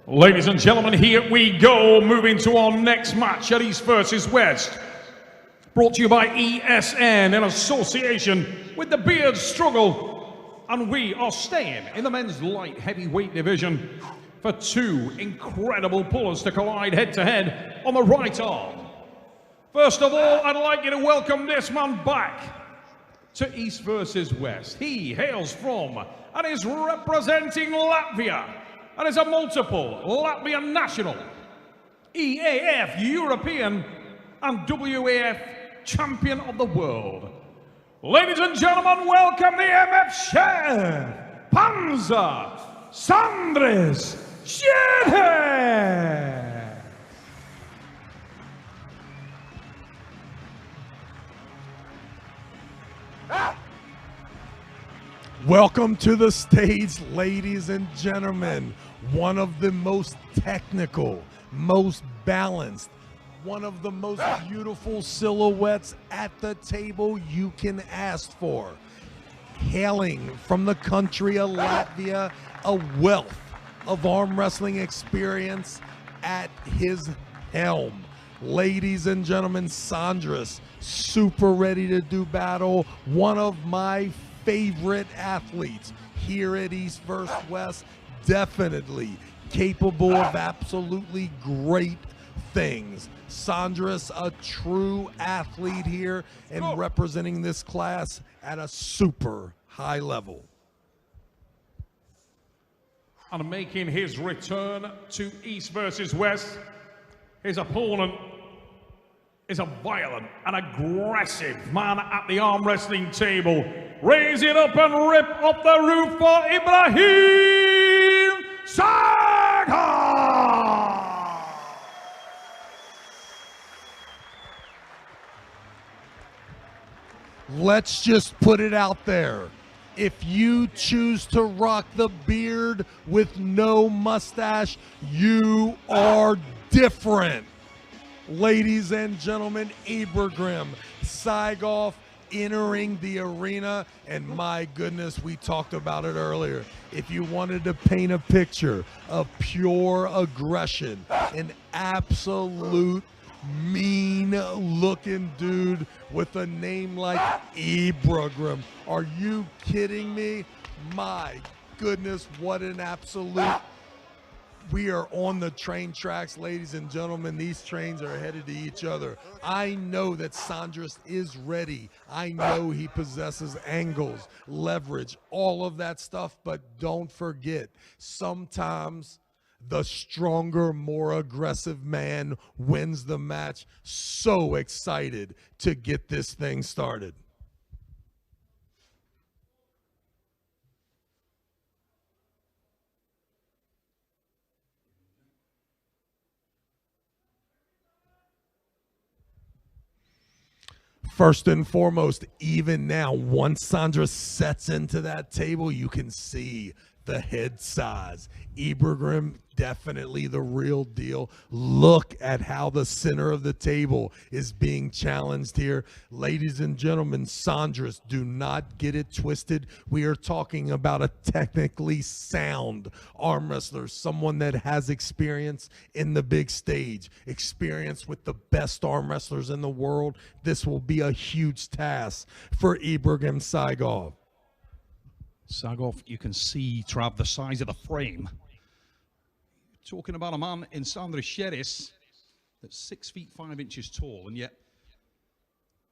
Ladies and gentlemen, here we go, moving to our next match at East versus West. Brought to you by ESN in association with the Beard Struggle. And we are staying in the men's light heavyweight division for two incredible pullers to collide head-to-head on the right arm. First of all, I'd like you to welcome this man back to East versus West. He hails from and is representing Latvia and is a multiple Latvian national, EAF European and WAF champion of the world. Ladies and gentlemen, welcome the MF chef, Panzer Sandris Sedis. Welcome to the stage, ladies and gentlemen. One of the most technical, most balanced, one of the most beautiful silhouettes at the table you can ask for. Hailing from the country of Latvia, a wealth of arm wrestling experience at his helm. Ladies and gentlemen, Sandris, super ready to do battle. One of my favorite athletes here at East versus West, definitely capable of absolutely great things. Sandris, a true athlete here and representing this class at a super high level. And making his return to East versus West, his opponent is a violent and aggressive man at the arm wrestling table. Raise it up and rip off the roof for Ibragim Sagov! Let's just put it out there. If you choose to rock the beard with no mustache, you are different. Ladies and gentlemen, Ibragim Sagov entering the arena, and my goodness, we talked about it earlier. If you wanted to paint a picture of pure aggression, an absolute mean-looking dude with a name like Ibragim. Are you kidding me? My goodness, what an absolute... We are on the train tracks, ladies and gentlemen. These trains are headed to each other. I know that Sandris is ready. I know he possesses angles, leverage, all of that stuff, but don't forget, sometimes the stronger, more aggressive man wins the match. So excited to get this thing started. First and foremost, even now, once Sandris sets into that table, you can see the head size. Ibragim, definitely the real deal. Look at how the center of the table is being challenged here. Ladies and gentlemen, Sandris, do not get it twisted. We are talking about a technically sound arm wrestler, someone that has experience in the big stage, experience with the best arm wrestlers in the world. This will be a huge task for Ibragim Sagov. Sagov, you can see, Trav, the size of the frame. Talking about a man in Sandris Sedis that's 6 feet 5 inches tall, and yet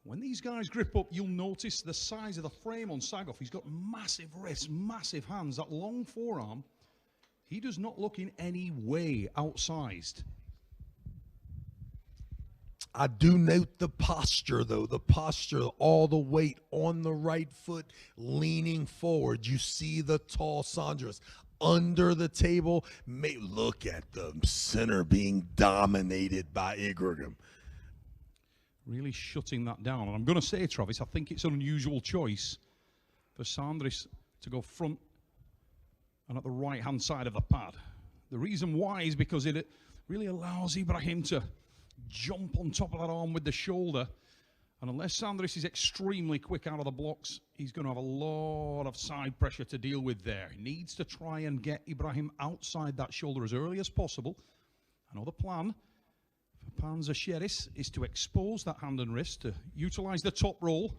when these guys grip up, you'll notice the size of the frame on Sagov. He's got massive wrists, massive hands, that long forearm. He does not look in any way outsized. I do note the posture, though. The posture, all the weight on the right foot, leaning forward. You see the tall Sandris under the table. Look at the center being dominated by Ibragim. Really shutting that down. And I'm going to say, Travis, I think it's an unusual choice for Sandris to go front and at the right-hand side of the pad. The reason why is because it really allows Ibragim to jump on top of that arm with the shoulder And unless Sandris is extremely quick out of the blocks, he's going to have a lot of side pressure to deal with there. He needs to try and get Ibragim outside that shoulder as early as possible. Another plan for Sandris Sedis is to expose that hand and wrist, to utilize the top roll.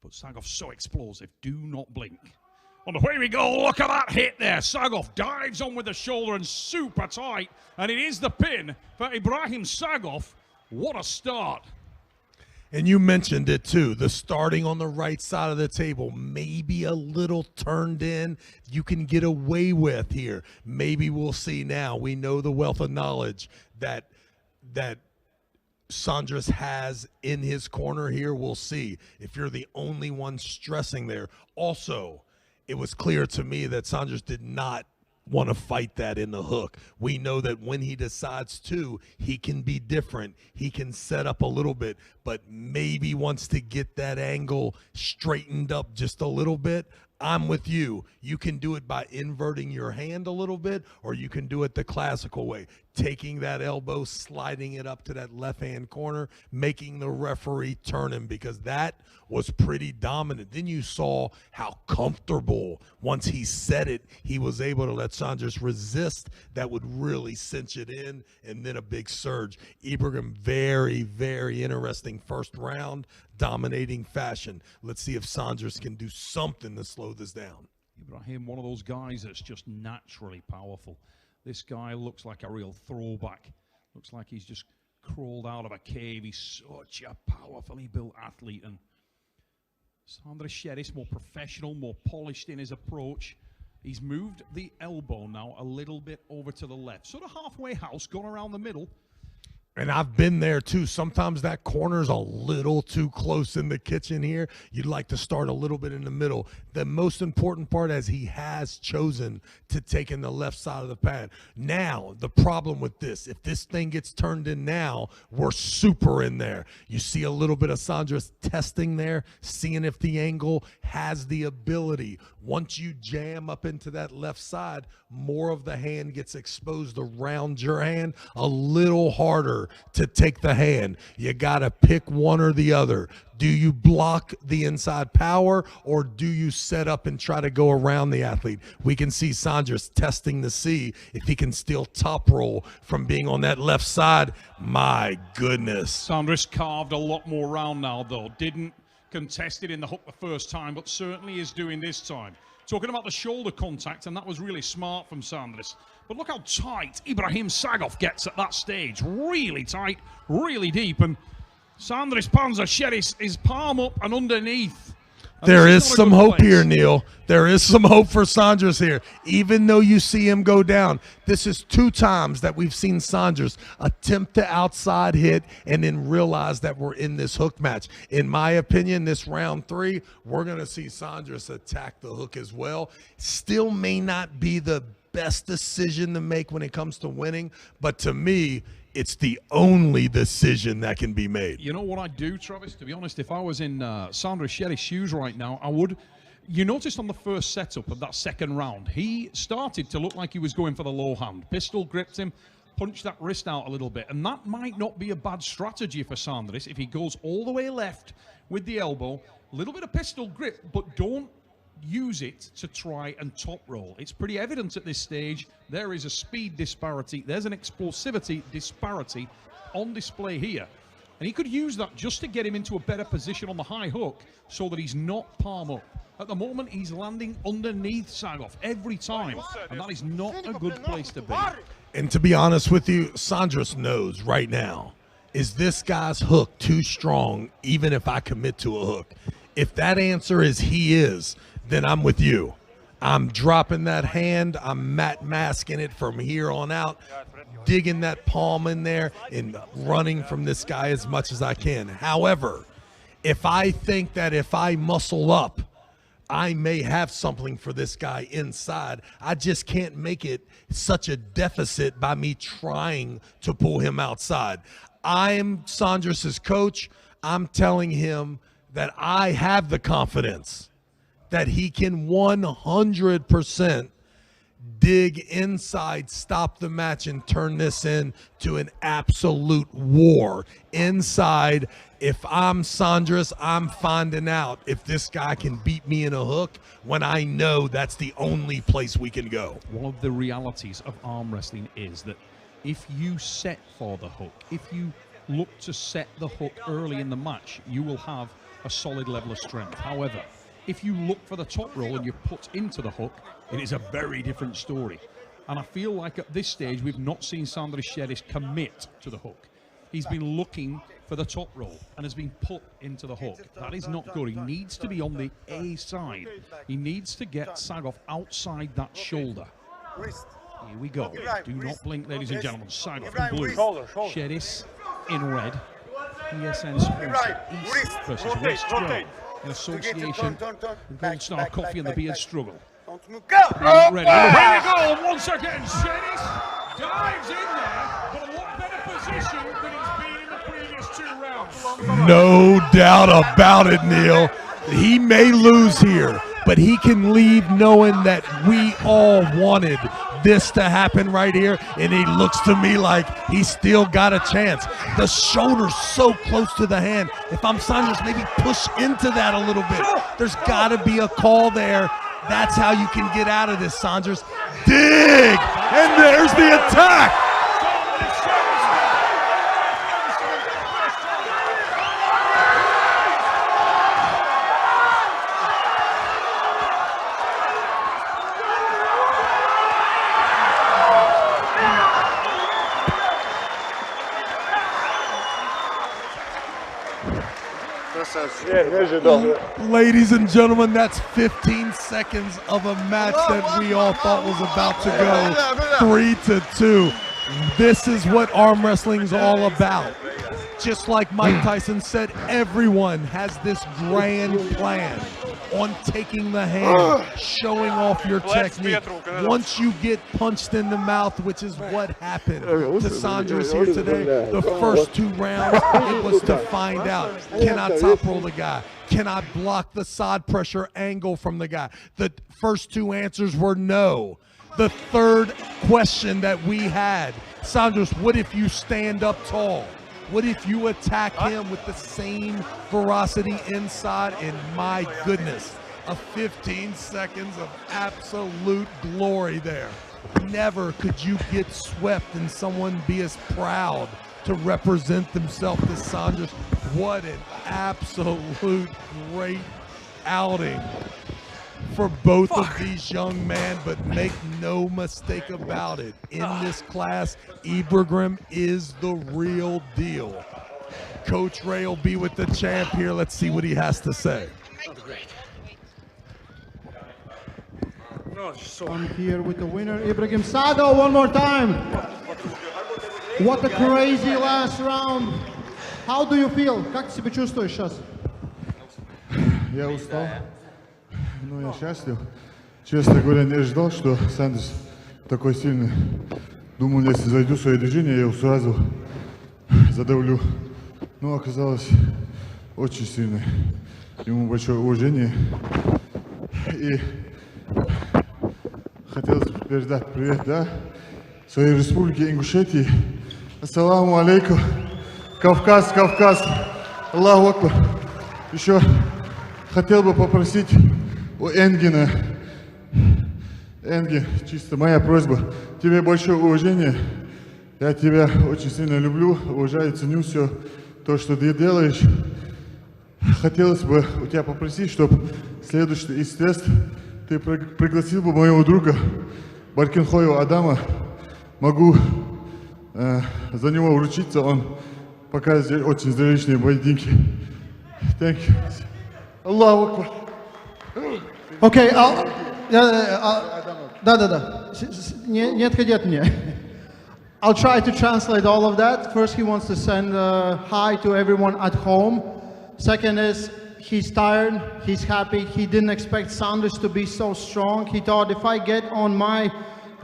But Sagov's so explosive, do not blink. And away we go, look at that hit there. Sagov dives on with the shoulder and super tight. And it is the pin for Ibragim Sagov. What a start. And you mentioned it too, the starting on the right side of the table, maybe a little turned in, you can get away with here. Maybe we'll see now. We know the wealth of knowledge that Sandris has in his corner here. We'll see if you're the only one stressing there. Also, it was clear to me that Sandris did not want to fight that in the hook. We know that when he decides to, he can be different. He can set up a little bit, but maybe wants to get that angle straightened up just a little bit. I'm with you. You can do it by inverting your hand a little bit, or you can do it the classical way, taking that elbow, sliding it up to that left-hand corner, making the referee turn him, because that was pretty dominant. Then you saw how comfortable, once he set it, he was able to let Sandris resist. That would really cinch it in, and then a big surge. Ibragim, very, very interesting first round, dominating fashion. Let's see if Sandris can do something to slow this down. Ibragim, one of those guys that's just naturally powerful. This guy looks like a real throwback. Looks like he's just crawled out of a cave. He's such a powerfully built athlete. And Sandris Sedis, more professional, more polished in his approach. He's moved the elbow now a little bit over to the left. Sort of halfway house, gone around the middle. And I've been there too. Sometimes that corner's a little too close in the kitchen here. You'd like to start a little bit in the middle. The most important part is he has chosen to take in the left side of the pad. Now, the problem with this, if this thing gets turned in now, we're super in there. You see a little bit of Sandris testing there, seeing if the angle has the ability. Once you jam up into that left side, more of the hand gets exposed around your hand, a little harder to take the hand. You got to pick one or the other. Do you block the inside power, or do you set up and try to go around the athlete? We can see Sandris testing to see if he can still top roll from being on that left side. My goodness. Sandris carved a lot more round now, though. Didn't contest it in the hook the first time, but certainly is doing this time. Talking about the shoulder contact, and that was really smart from Sandris. But look how tight Ibragim Sagov gets at that stage. Really tight, really deep. And Sandris Sedis is palm up and underneath. And there is some hope here, Neil. There is some hope for Sandris here. Even though you see him go down, this is 2 times that we've seen Sandris attempt to outside hit and then realize that we're in this hook match. In my opinion, this round 3, we're going to see Sandris attack the hook as well. Still may not be the best decision to make when it comes to winning, but to me, it's the only decision that can be made. You know what I'd do, Travis? To be honest, if I was in Sandris Sedis' shoes right now, I would. You noticed on the first setup of that second round, he started to look like he was going for the low hand. Pistol gripped him, punched that wrist out a little bit, and that might not be a bad strategy for Sandris if he goes all the way left with the elbow, a little bit of pistol grip, but don't use it to try and top roll. It's pretty evident at this stage there is a speed disparity, there's an explosivity disparity on display here, and he could use that just to get him into a better position on the high hook so that he's not palm up. At the moment he's landing underneath Sagov every time, and that is not a good place to be. And to be honest with you, Sandris knows right now, is this guy's hook too strong even if I commit to a hook? If that answer is he is, then I'm with you. I'm dropping that hand. I'm masking it from here on out, digging that palm in there and running from this guy as much as I can. However, if I think that if I muscle up, I may have something for this guy inside, I just can't make it such a deficit by me trying to pull him outside. I'm Sandris's coach. I'm telling him that I have the confidence that he can 100% dig inside, stop the match, and turn this into an absolute war. Inside, if I'm Sandris, I'm finding out if this guy can beat me in a hook when I know that's the only place we can go. One of the realities of arm wrestling is that if you set for the hook, if you look to set the hook early in the match, you will have a solid level of strength. However, if you look for the top roll and you put into the hook, it is a very different story. And I feel like at this stage, we've not seen Sandris Sedis commit to the hook. He's been looking for the top roll and has been put into the hook. That is not good. He needs to be on the A side. He needs to get Sagov outside that shoulder. Here we go. Do not blink, ladies and gentlemen. Sagov in blue. Sedis in red. ESN sponsor East versus West Joe in association with Gold Star Coffee and the Beard Struggle. Ready. Here we go, once again, Sedis dives in there, but a lot better position than he's been in the previous 2 rounds. No doubt about it, Neil. He may lose here, but he can leave knowing that we all wanted this to happen right here, and he looks to me like he's still got a chance. The shoulder's so close to the hand. If I'm Sandris, maybe push into that a little bit. There's got to be a call there. That's how you can get out of this, Sandris. Dig! And there's the attack! Ladies and gentlemen, that's 15 seconds of a match that we all thought was about to go 3-2. This is what arm wrestling is all about. Just like Mike Tyson said, everyone has this grand plan on taking the hand, showing off your technique. Once you get punched in the mouth, which is what happened to Sandris here today, the first 2 rounds, it was to find out, can I top roll the guy? Can I block the side pressure angle from the guy? The first 2 answers were no. The third question that we had, Sandris, what if you stand up tall? What if you attack him with the same ferocity inside? And my goodness, a 15 seconds of absolute glory there. Never could you get swept and someone be as proud to represent themselves as Sandris. What an absolute great outing for both of these young men, but make no mistake about it, in this class, Ibragim is the real deal. Coach Ray will be with the champ here. Let's see what he has to say. I'm here with the winner, Ibragim Sagov, one more time. What a crazy last round. How do you feel? Как ты себя чувствуешь сейчас? Я устал, но я счастлив. Честно говоря, не ожидал, что Сандris такой сильный. Думал, если зайду в свое движение, я его сразу задавлю. Но оказалось очень сильный. Ему большое уважение. И хотелось передать привет, да, своей республике Ингушетии. Ассаламу алейкум. Кавказ, Кавказ. Аллаху акбар. Еще хотел бы попросить у Энгина. Энги, чисто моя просьба. Тебе большое уважение. Я тебя очень сильно люблю, уважаю, ценю все то, что ты делаешь. Хотелось бы у тебя попросить, чтобы следующий тест ты пригласил бы моего друга Баркинхоева Адама. Могу за него вручиться, он показывает очень зрелищные поединки. Thank you. Аллаху акбар. Окей, да. Не отходи от меня. I'll try to translate all of that. First, he wants to send a hi to everyone at home. Second is, he's tired, he's happy. He didn't expect Sandris to be so strong. He thought, if I get on my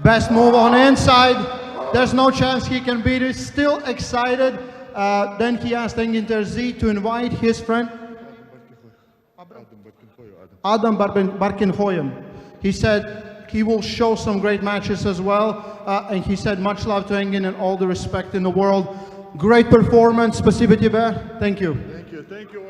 best move on inside, there's no chance he can beat it. Still excited. Then he asked Enginter Z to invite his friend Adam Barkinhoyem. He said he will show some great matches as well. And he said much love to Engin and all the respect in the world. Great performance. Спасибо тебе. Thank you. Thank you. Thank you